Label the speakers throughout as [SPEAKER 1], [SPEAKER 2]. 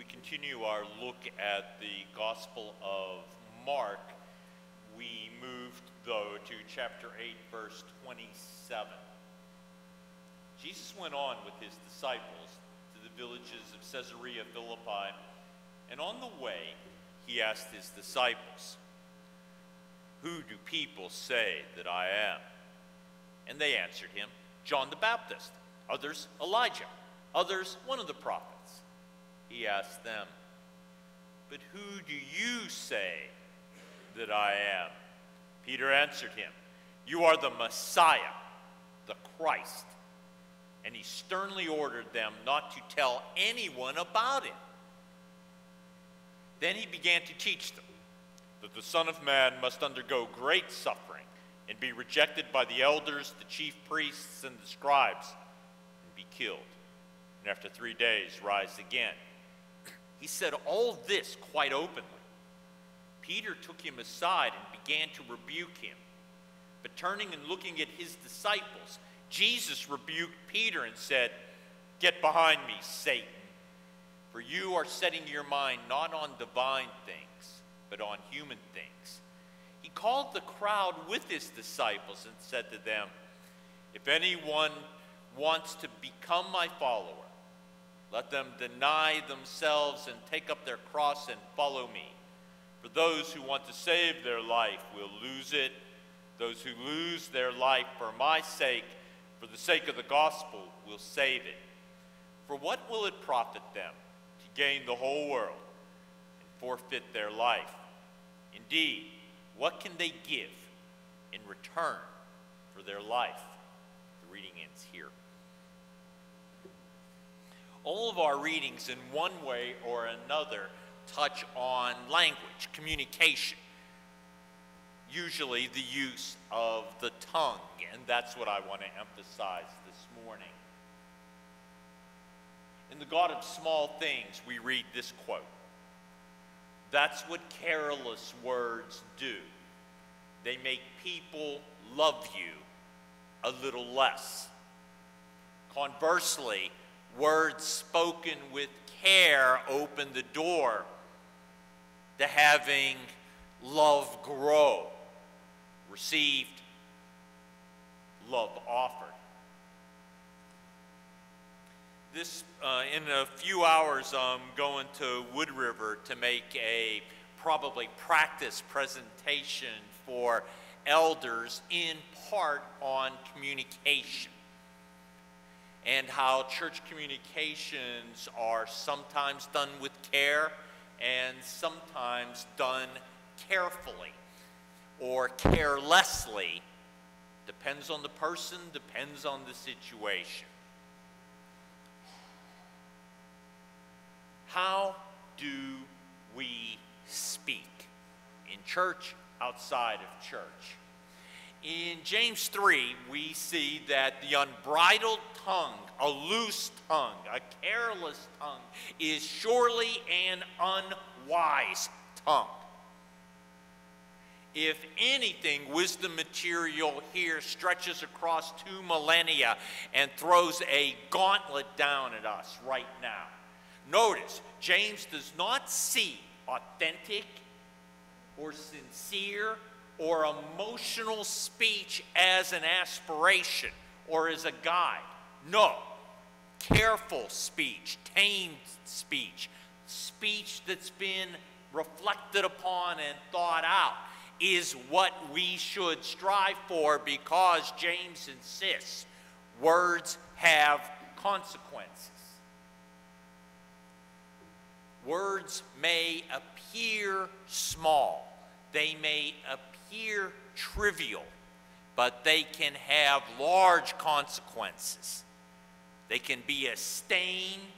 [SPEAKER 1] continue our look at the Gospel of Mark, we moved, though, to chapter 8, verse 27. Jesus went on with his disciples to the villages of Caesarea Philippi, and on the way, he asked his disciples, "Who do people say that I am?" And they answered him, "John the Baptist, others Elijah, others one of the prophets." He asked them, "But who do you say that I am?" Peter answered him, "You are the Messiah, the Christ." And he sternly ordered them not to tell anyone about it. Then he began to teach them that the Son of Man must undergo great suffering and be rejected by the elders, the chief priests, and the scribes, and be killed, and after 3 days rise again. He said all this quite openly. Peter took him aside and began to rebuke him. But turning and looking at his disciples, Jesus rebuked Peter and said, "Get behind me, Satan, for you are setting your mind not on divine things, but on human things." He called the crowd with his disciples and said to them, "If anyone wants to become my follower, let them deny themselves and take up their cross and follow me. For those who want to save their life will lose it. Those who lose their life for my sake, for the sake of the gospel, will save it. For what will it profit them to gain the whole world and forfeit their life? Indeed, what can they give in return for their life?" The reading ends here. All of our readings in one way or another touch on language, communication, usually the use of the tongue, and that's what I want to emphasize this morning. In The God of Small Things, we read this quote, "That's what careless words do. They make people love you a little less. Conversely, words spoken with care open the door to having love grow, received, love offered." In a few hours, I'm going to Wood River to make a probably practice presentation for elders, in part on communication, and how church communications are sometimes done with care and sometimes done carefully or carelessly. Depends on the person, depends on the situation. How do we speak? In church, outside of church. In James 3, we see that the unbridled tongue, a loose tongue, a careless tongue, is surely an unwise tongue. If anything, wisdom material here stretches across 2 millennia and throws a gauntlet down at us right now. Notice, James does not see authentic or sincere or emotional speech as an aspiration or as a guide. No. Careful speech, tamed speech, speech that's been reflected upon and thought out is what we should strive for, because James insists words have consequences. Words may appear small, they may appear trivial, but they can have large consequences. They can be a stain.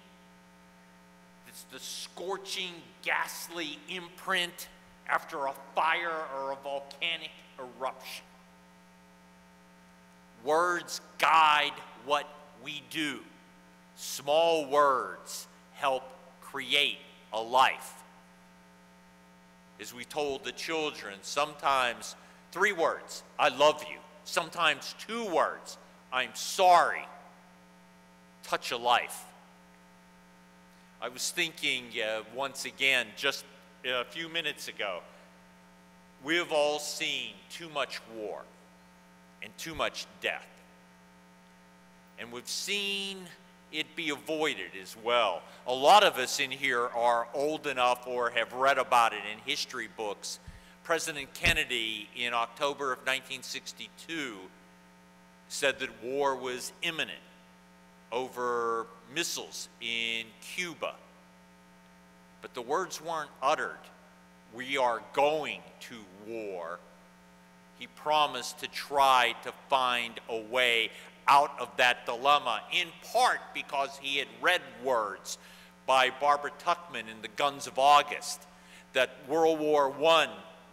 [SPEAKER 1] It's the scorching, ghastly imprint after a fire or a volcanic eruption. Words guide what we do. Small words help create a life. As we told the children, sometimes 3 words, "I love you." Sometimes 2 words, "I'm sorry," touch a life. I was thinking once again, just a few minutes ago, we have all seen too much war and too much death. And we've seen it be avoided as well. A lot of us in here are old enough or have read about it in history books. President Kennedy in October of 1962 said that war was imminent over missiles in Cuba. But the words weren't uttered, "We are going to war." He promised to try to find a way out of that dilemma, in part because he had read words by Barbara Tuchman in The Guns of August, that World War I,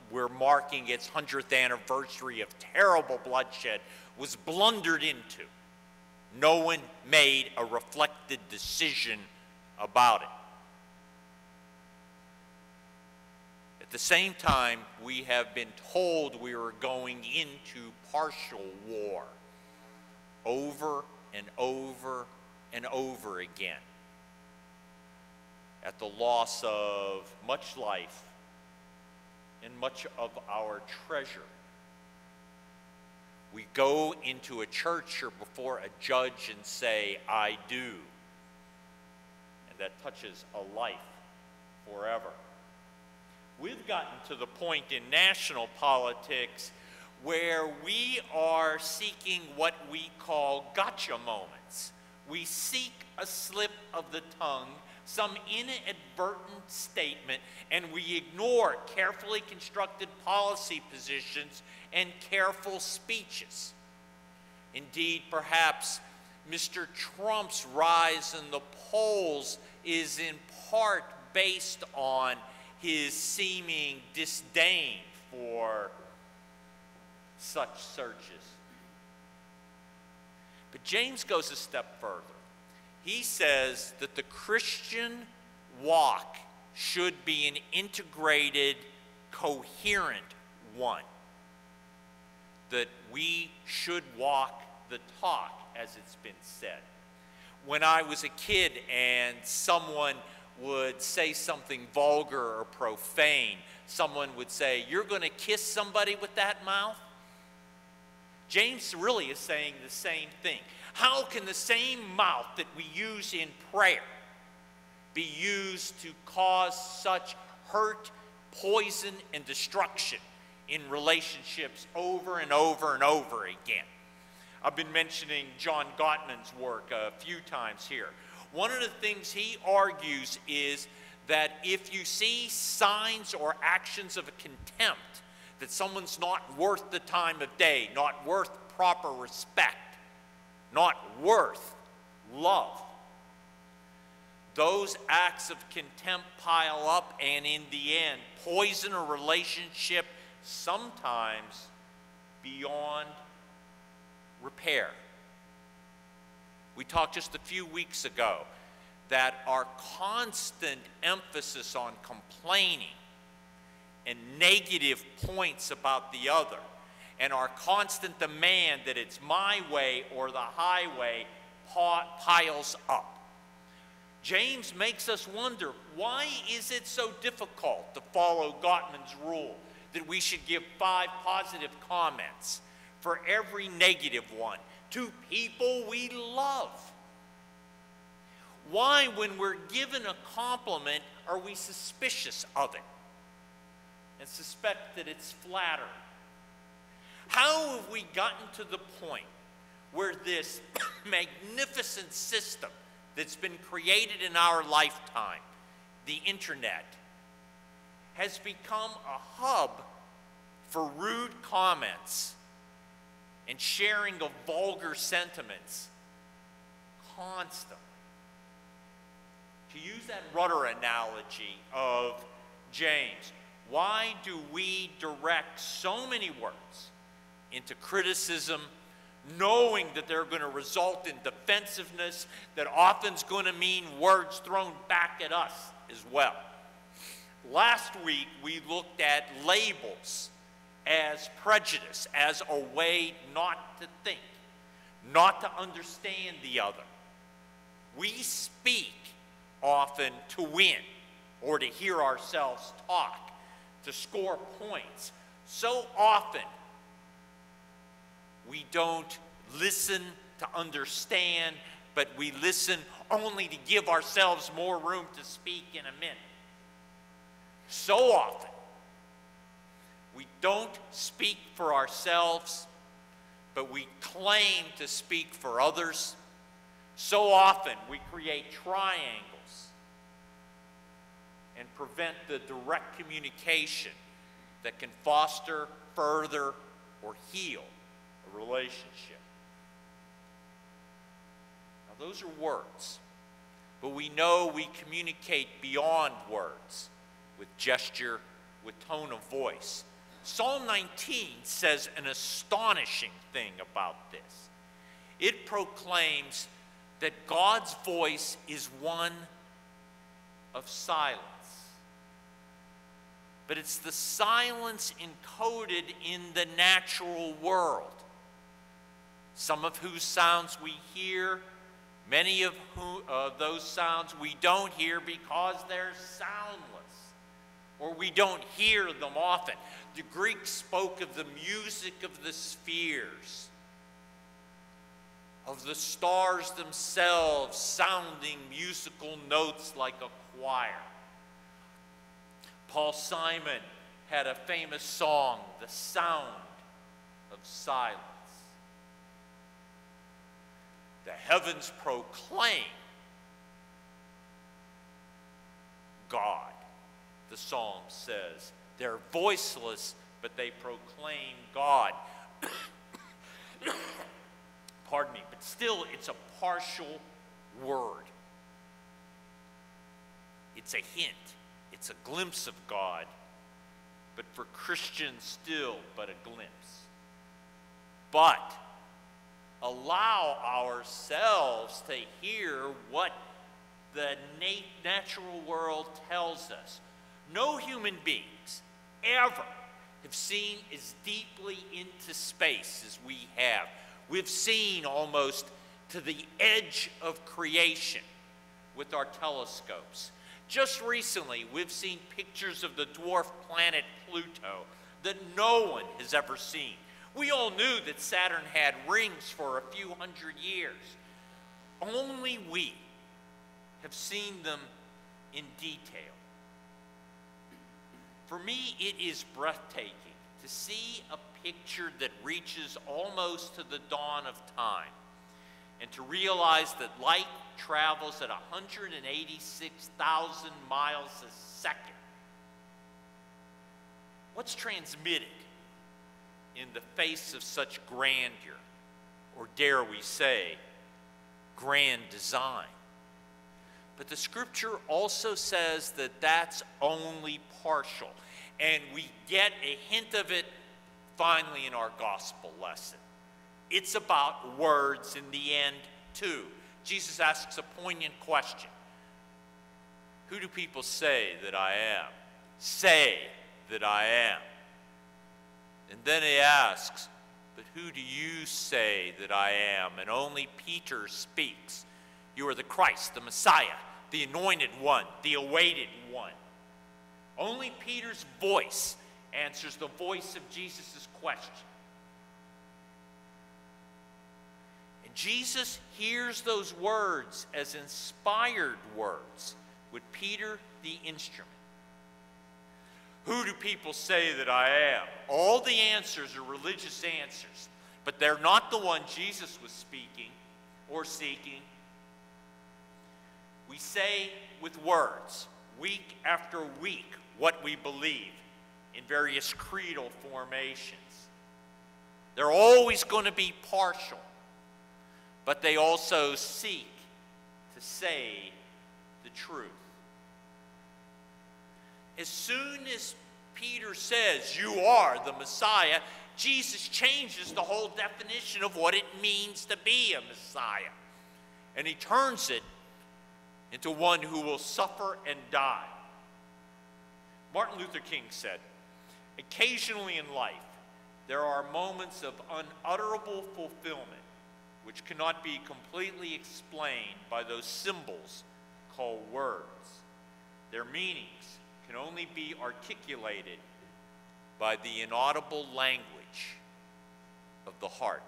[SPEAKER 1] we're marking its 100th anniversary of terrible bloodshed, was blundered into. No one made a reflected decision about it. At the same time, we have been told we are going into partial war over and over and over again, at the loss of much life and much of our treasure. We go into a church or before a judge and say, "I do," and that touches a life forever. We've gotten to the point in national politics where we are seeking what we call gotcha moments. We seek a slip of the tongue, some inadvertent statement, and we ignore carefully constructed policy positions and careful speeches. Indeed, perhaps Mr. Trump's rise in the polls is in part based on his seeming disdain for such searches. But James goes a step further. He says that the Christian walk should be an integrated, coherent one. That we should walk the talk, as it's been said. When I was a kid and someone would say something vulgar or profane, someone would say, "You're going to kiss somebody with that mouth?" James really is saying the same thing. How can the same mouth that we use in prayer be used to cause such hurt, poison, and destruction in relationships over and over and over again? I've been mentioning John Gottman's work a few times here. One of the things he argues is that if you see signs or actions of a contempt, that someone's not worth the time of day, not worth proper respect, not worth love, those acts of contempt pile up and in the end poison a relationship, sometimes beyond repair. We talked just a few weeks ago that our constant emphasis on complaining and negative points about the other, and our constant demand that it's my way or the highway piles up. James makes us wonder, why is it so difficult to follow Gottman's rule that we should give 5 positive comments for every negative one to people we love? Why, when we're given a compliment, are we suspicious of it and suspect that it's flattering? How have we gotten to the point where this magnificent system that's been created in our lifetime, the internet, has become a hub for rude comments and sharing of vulgar sentiments constantly? To use that rudder analogy of James, why do we direct so many words into criticism, knowing that they're going to result in defensiveness that often is going to mean words thrown back at us as well? Last week, we looked at labels as prejudice, as a way not to think, not to understand the other. We speak often to win or to hear ourselves talk, to score points. So often we don't listen to understand, but we listen only to give ourselves more room to speak in a minute. So often we don't speak for ourselves, but we claim to speak for others. So often we create triangles and prevent the direct communication that can foster, further, or heal a relationship. Now, those are words, but we know we communicate beyond words with gesture, with tone of voice. Psalm 19 says an astonishing thing about this. It proclaims that God's voice is one of silence. But it's the silence encoded in the natural world, some of whose sounds we hear, many of those sounds we don't hear because they're soundless, or we don't hear them often. The Greeks spoke of the music of the spheres, of the stars themselves sounding musical notes like a choir. Paul Simon had a famous song, The Sound of Silence. The heavens proclaim God, the psalm says. They're voiceless, but they proclaim God. Pardon me, but still it's a partial word. It's a hint. It's a glimpse of God, but for Christians still but a glimpse. But allow ourselves to hear what the natural world tells us. No human beings ever have seen as deeply into space as we have. We've seen almost to the edge of creation with our telescopes. Just recently, we've seen pictures of the dwarf planet Pluto that no one has ever seen. We all knew that Saturn had rings for a few hundred years. Only we have seen them in detail. For me, it is breathtaking to see a picture that reaches almost to the dawn of time, and to realize that light travels at 186,000 miles a second. What's transmitted in the face of such grandeur, or dare we say, grand design? But the scripture also says that that's only partial, and we get a hint of it finally in our gospel lesson. It's about words in the end, too. Jesus asks a poignant question. Who do people say that I am? Say that I am. And then he asks, but who do you say that I am? And only Peter speaks. You are the Christ, the Messiah, the anointed one, the awaited one. Only Peter's voice answers the voice of Jesus' question. And Jesus hears those words as inspired words with Peter the instrument. Who do people say that I am? All the answers are religious answers, but they're not the one Jesus was speaking or seeking. We say with words, week after week, what we believe in various creedal formations. They're always going to be partial, but they also seek to say the truth. As soon as Peter says, you are the Messiah, Jesus changes the whole definition of what it means to be a Messiah. And he turns it into one who will suffer and die. Martin Luther King said, occasionally in life, there are moments of unutterable fulfillment which cannot be completely explained by those symbols call words. Their meanings can only be articulated by the inaudible language of the heart.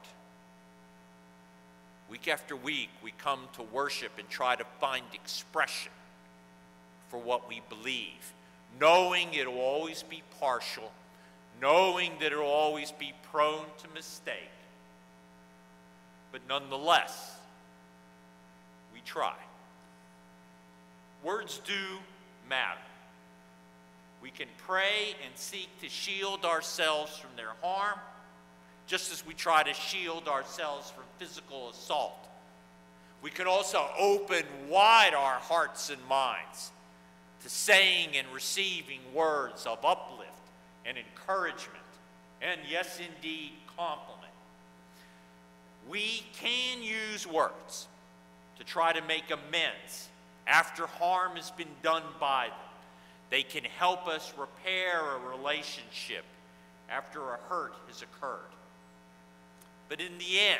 [SPEAKER 1] Week after week, we come to worship and try to find expression for what we believe, knowing it will always be partial, knowing that it will always be prone to mistake. But nonetheless, we try. Words do matter. We can pray and seek to shield ourselves from their harm, just as we try to shield ourselves from physical assault. We can also open wide our hearts and minds to saying and receiving words of uplift and encouragement, and yes, indeed, compliment. We can use words to try to make amends after harm has been done by them. They can help us repair a relationship after a hurt has occurred. But in the end,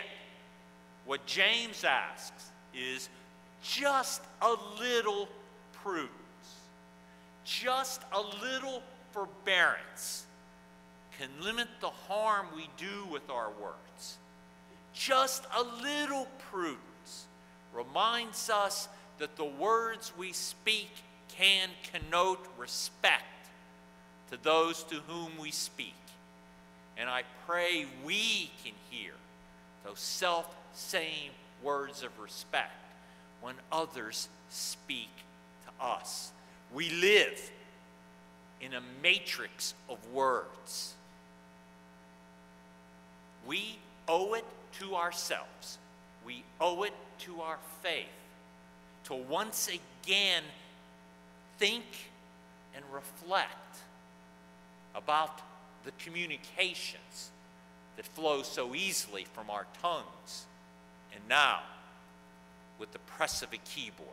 [SPEAKER 1] what James asks is just a little prudence, just a little forbearance can limit the harm we do with our words. Just a little prudence reminds us that the words we speak can connote respect to those to whom we speak. And I pray we can hear those self-same words of respect when others speak to us. We live in a matrix of words. We owe it to ourselves. We owe it to our faith to once again think and reflect about the communications that flow so easily from our tongues, and now with the press of a keyboard.